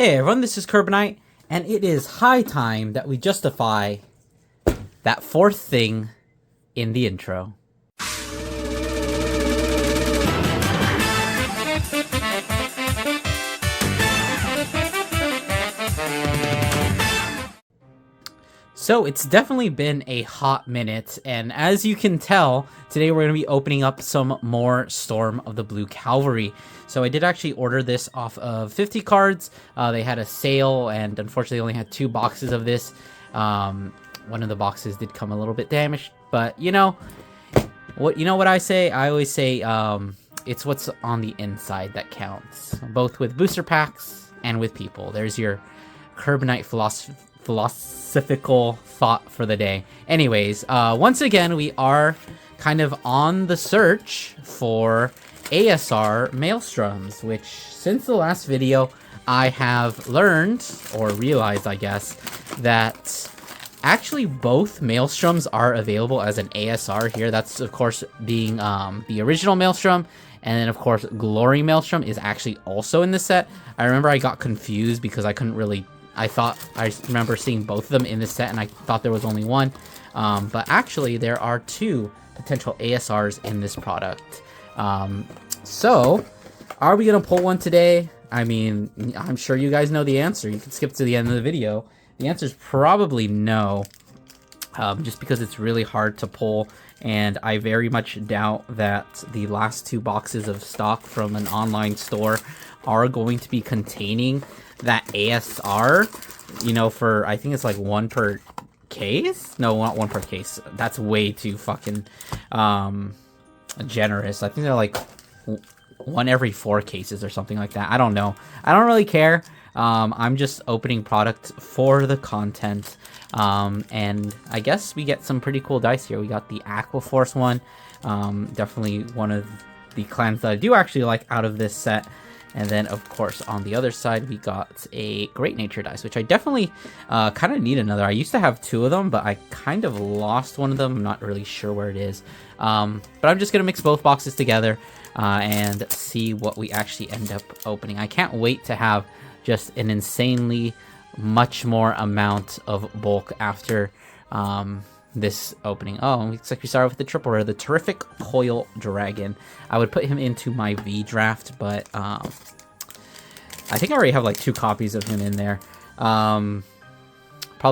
Hey everyone, this is Carbonite, and it is high time that we justify that fourth thing in the intro. So it's definitely been a hot minute, and as you can tell, today we're going to be opening up some more Storm of the Blue Cavalry. So I did actually order this off of 50 cards. They had a sale, and unfortunately only had 2 boxes of this. One of the boxes did come a little bit damaged, but you know what I say? I always say it's what's on the inside that counts, both with booster packs and with people. There's your Carbonite philosophical thought for the day. Anyways, once again, we are kind of on the search for ASR Maelstroms, which since the last video, I have learned, or realized, I guess, that actually both Maelstroms are available as an ASR here. That's, of course, being the original Maelstrom, and then, of course, Glory Maelstrom is actually also in the set. I remember I got confused because I couldn't really... I remember seeing both of them in this set, and I thought there was only one. But actually, there are 2 potential ASRs in this product. So, are we going to pull one today? I mean, I'm sure you guys know the answer. You can skip to the end of the video. The answer is probably no, just because it's really hard to pull, and I very much doubt that the last 2 boxes of stock from an online store are going to be containing that ASR, you know, for, I think it's like 1 per case? No, not 1 per case. That's way too fucking generous. I think they're like 1 every 4 cases or something like that. I don't know. I don't really care. I'm just opening product for the content. And I guess we get some pretty cool dice here. We got the Aquaforce one. Definitely one of the clans that I do actually like out of this set. And then, of course, on the other side, we got a Great Nature dice, which I definitely kind of need another. I used to have 2 of them, but I kind of lost one of them. I'm not really sure where it is. But I'm just going to mix both boxes together and see what we actually end up opening. I can't wait to have just an insanely much more amount of bulk after this opening. Oh, looks like we started with the triple rare, the Terrific Coil Dragon. I would put him into my V draft, but I think I already have like 2 copies of him in there. Probably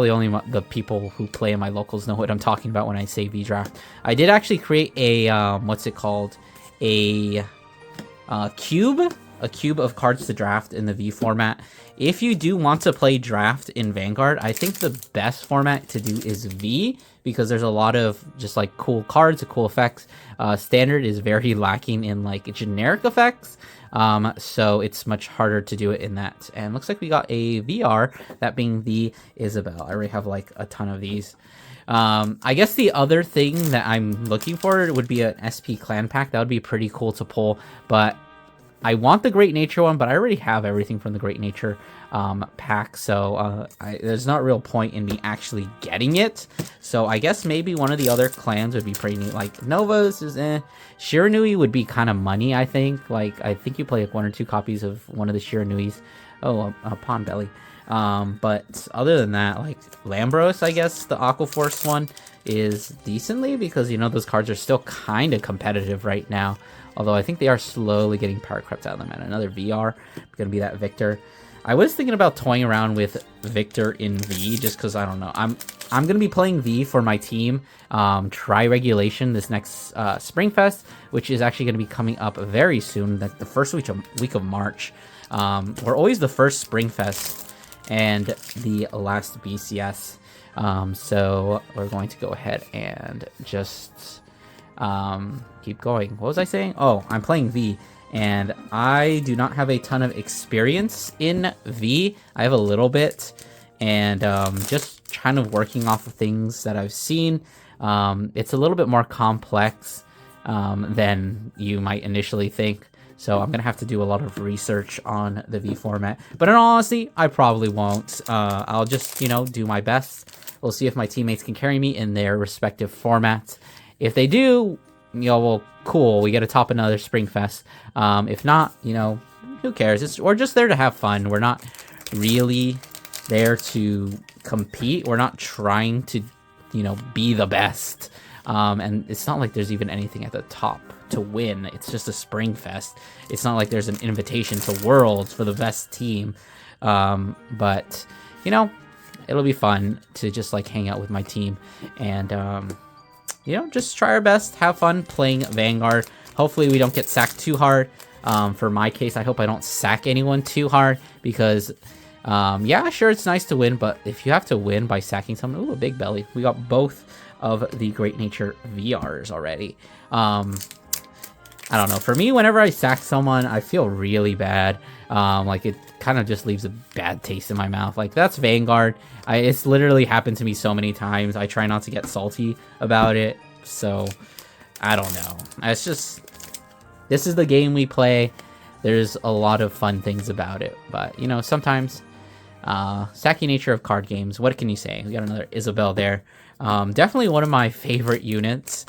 only the people who play in my locals know what I'm talking about when I say V draft. I did actually create a what's it called? A cube of cards to draft in the V format. If you do want to play draft in Vanguard, I think the best format to do is V, because there's a lot of just like cool cards, cool effects. Standard is very lacking in like generic effects, so it's much harder to do it in that. And looks like we got a VR, that being the Isabel. I already have like a ton of these. I guess the other thing that I'm looking for would be an SP clan pack. That would be pretty cool to pull, but I want the Great Nature one, but I already have everything from the Great Nature pack, so there's not real point in me actually getting it. So I guess maybe one of the other clans would be pretty neat. Like Nova's is Shiranui would be kind of money, I think. Like, I think you play like 1 or 2 copies of one of the Shiranuis. Oh, a Pond Belly. But other than that, like Lambros, I guess the Aquaforce one is decently, because, you know, those cards are still kind of competitive right now. Although I think they are slowly getting power crept out of them. And another VR, going to be that Victor. I was thinking about toying around with Victor in V, just because, I don't know. I'm going to be playing V for my team, Tri-Regulation, this next Springfest, which is actually going to be coming up very soon, like the first week of March. We're always the first Springfest and the last BCS. So we're going to go ahead and just... keep going. What was I saying? Oh, I'm playing V, and I do not have a ton of experience in V. I have a little bit, and just kind of working off of things that I've seen. It's a little bit more complex than you might initially think, so I'm gonna have to do a lot of research on the V format. But in all honesty, I probably won't. I'll just, you know, do my best. We'll see if my teammates can carry me in their respective formats. If they do, you know, well, cool, we get to top another Springfest. If not, you know, who cares? We're just there to have fun. We're not really there to compete. We're not trying to, you know, be the best. And it's not like there's even anything at the top to win. It's just a Spring Fest. It's not like there's an invitation to Worlds for the best team. But, you know, it'll be fun to just like hang out with my team and, you know, just try our best, have fun playing Vanguard. Hopefully we don't get sacked too hard. For my case, I hope I don't sack anyone too hard because, yeah, sure, it's nice to win, but if you have to win by sacking someone, ooh, a big belly. We got both of the Great Nature VRs already. I don't know. For me, whenever I sack someone, I feel really bad. Like, it kind of just leaves a bad taste in my mouth. Like, that's Vanguard. It's literally happened to me so many times. I try not to get salty about it. So, I don't know. It's just... This is the game we play. There's a lot of fun things about it. But, you know, sometimes... sacky nature of card games. What can you say? We got another Isabelle there. Definitely one of my favorite units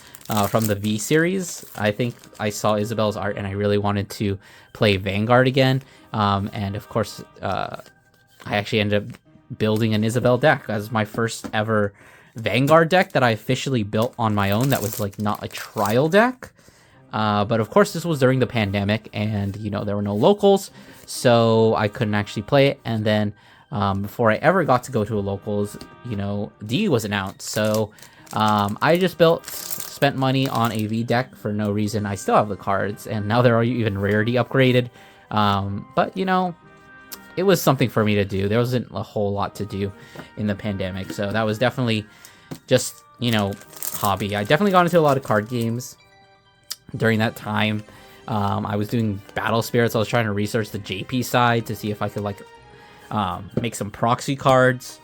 from the V series. I think I saw Isabelle's art and I really wanted to play Vanguard again. And of course, I actually ended up building an Isabelle deck. That was my first ever Vanguard deck that I officially built on my own. That was like not a trial deck. But of course, this was during the pandemic and, you know, there were no locals. So I couldn't actually play it. And then before I ever got to go to a locals, you know, D was announced. So I just spent money on a V deck for no reason. I still have the cards, and now they're even rarity upgraded. But, you know, it was something for me to do. There wasn't a whole lot to do in the pandemic. So that was definitely just, you know, hobby. I definitely got into a lot of card games during that time. I was doing Battle Spirits. I was trying to research the JP side to see if I could, like, make some proxy cards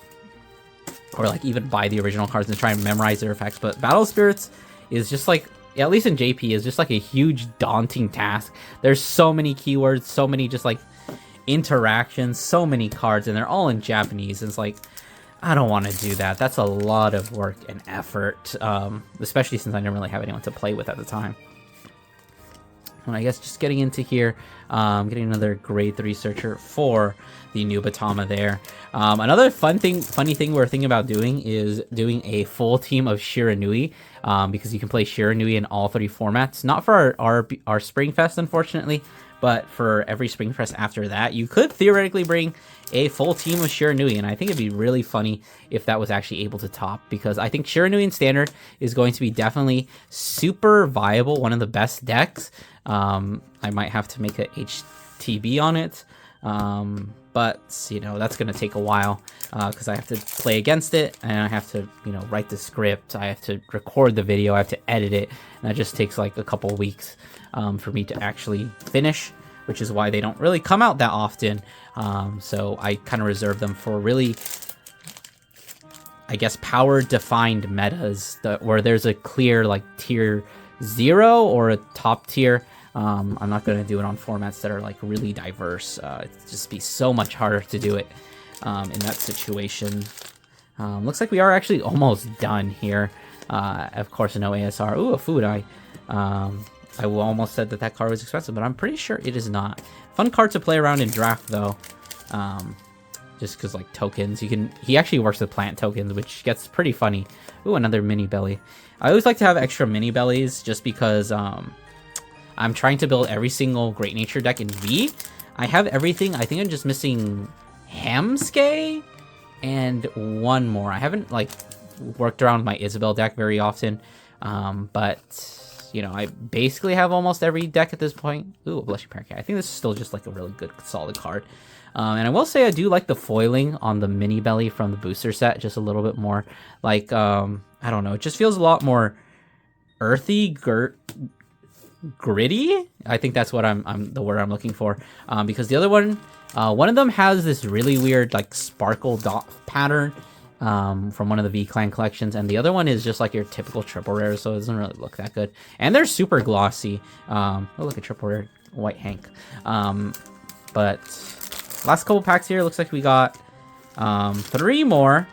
or like even buy the original cards and try and memorize their effects. But Battle Spirits is just like, at least in JP, is just like a huge daunting task. There's so many keywords, so many just like interactions, so many cards, and they're all in Japanese. And it's like, I don't want to do that. That's a lot of work and effort, especially since I didn't really have anyone to play with at the time. And I guess just getting into here, getting another grade 3 searcher for the new Batama there. Another funny thing we're thinking about doing is doing a full team of Shiranui, because you can play Shiranui in all 3 formats. Not for our Spring Fest, unfortunately, but for every Spring Fest after that. You could theoretically bring a full team of Shiranui, and I think it'd be really funny if that was actually able to top, because I think Shiranui in Standard is going to be definitely super viable, one of the best decks. I might have to make a HTB on it, but, you know, that's going to take a while, because I have to play against it, and I have to, you know, write the script, I have to record the video, I have to edit it, and that just takes like a couple weeks for me to actually finish, which is why they don't really come out that often. So I kind of reserve them for really, I guess, power-defined metas where there's a clear, like, tier 0 or a top tier. I'm not going to do it on formats that are, like, really diverse. It'd just be so much harder to do it in that situation. Looks like we are actually almost done here. Of course, no ASR. Ooh, a food eye. I almost said that card was expensive, but I'm pretty sure it is not. Fun card to play around in draft, though. Just because, like, tokens. He actually works with plant tokens, which gets pretty funny. Ooh, another mini belly. I always like to have extra mini bellies just because I'm trying to build every single Great Nature deck in V. I have everything. I think I'm just missing Hamskay and one more. I haven't, like, worked around my Isabelle deck very often, but... You know, I basically have almost every deck at this point. Ooh, a Blushing Parakeet. I think this is still just like a really good, solid card. And I will say I do like the foiling on the mini belly from the booster set just a little bit more. Like, I don't know. It just feels a lot more earthy, gritty. I think that's what I'm the word I'm looking for. Because the other one of them has this really weird, like, sparkle dot pattern. From one of the V-Clan collections, and the other one is just like your typical triple rare, so it doesn't really look that good. And they're super glossy. Oh, look at triple rare White Hank. But last couple packs here, looks like we got 3 more.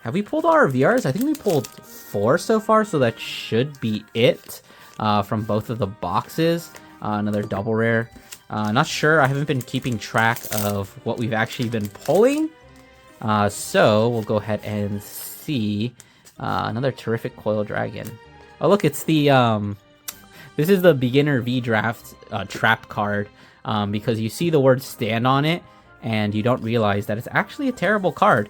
Have we pulled all our VRs? I think we pulled 4 so far, so that should be it from both of the boxes. Another double rare. Not sure. I haven't been keeping track of what we've actually been pulling. So we'll go ahead and see another terrific coil dragon. Oh, look, it's the this is the beginner V draft trap card, because you see the word stand on it and you don't realize that it's actually a terrible card.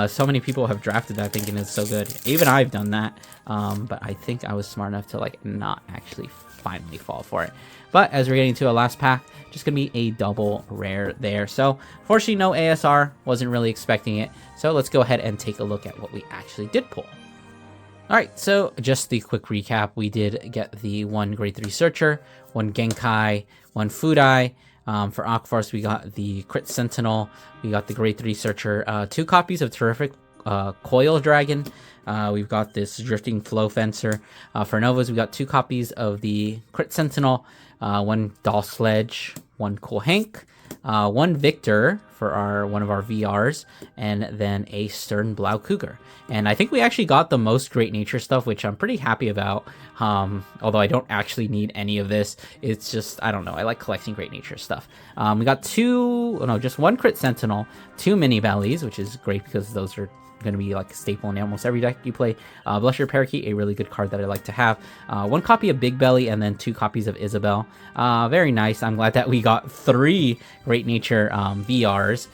So many people have drafted that thinking it's so good. Even I've done that, but I think I was smart enough to like not actually finally fall for it. But as we're getting to a last pack, just gonna be a double rare there. So fortunately no ASR, wasn't really expecting it. So let's go ahead and take a look at what we actually did pull. Alright, so just the quick recap. We did get the 1 grade 3 Searcher, 1 Genkai, 1 Fudai. For Aquaforce, we got the Crit Sentinel, we got the grade 3 Searcher, 2 copies of Terrific Coil Dragon. We've got this Drifting Flow Fencer. For Novas, we got 2 copies of the Crit Sentinel, 1 Doll Sledge, 1 Cool Hank, 1 Victor for one of our VRs, and then a Stern Blau Cougar. And I think we actually got the most Great Nature stuff, which I'm pretty happy about. Although I don't actually need any of this. It's just, I don't know, I like collecting Great Nature stuff. We got just 1 Crit Sentinel, 2 Mini Bellies, which is great because those are going to be like a staple in almost every deck you play. Blusher Parakeet, a really good card that I like to have. 1 copy of Big Belly, and then 2 copies of Isabel. Very nice. I'm glad that we got 3 Great Nature VRs.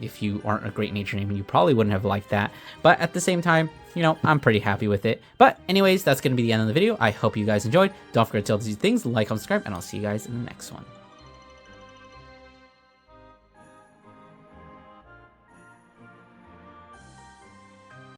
If you aren't a Great Nature name, you probably wouldn't have liked that. But at the same time, you know, I'm pretty happy with it. But anyways, that's going to be the end of the video. I hope you guys enjoyed. Don't forget to tell these things, like, subscribe, and I'll see you guys in the next one.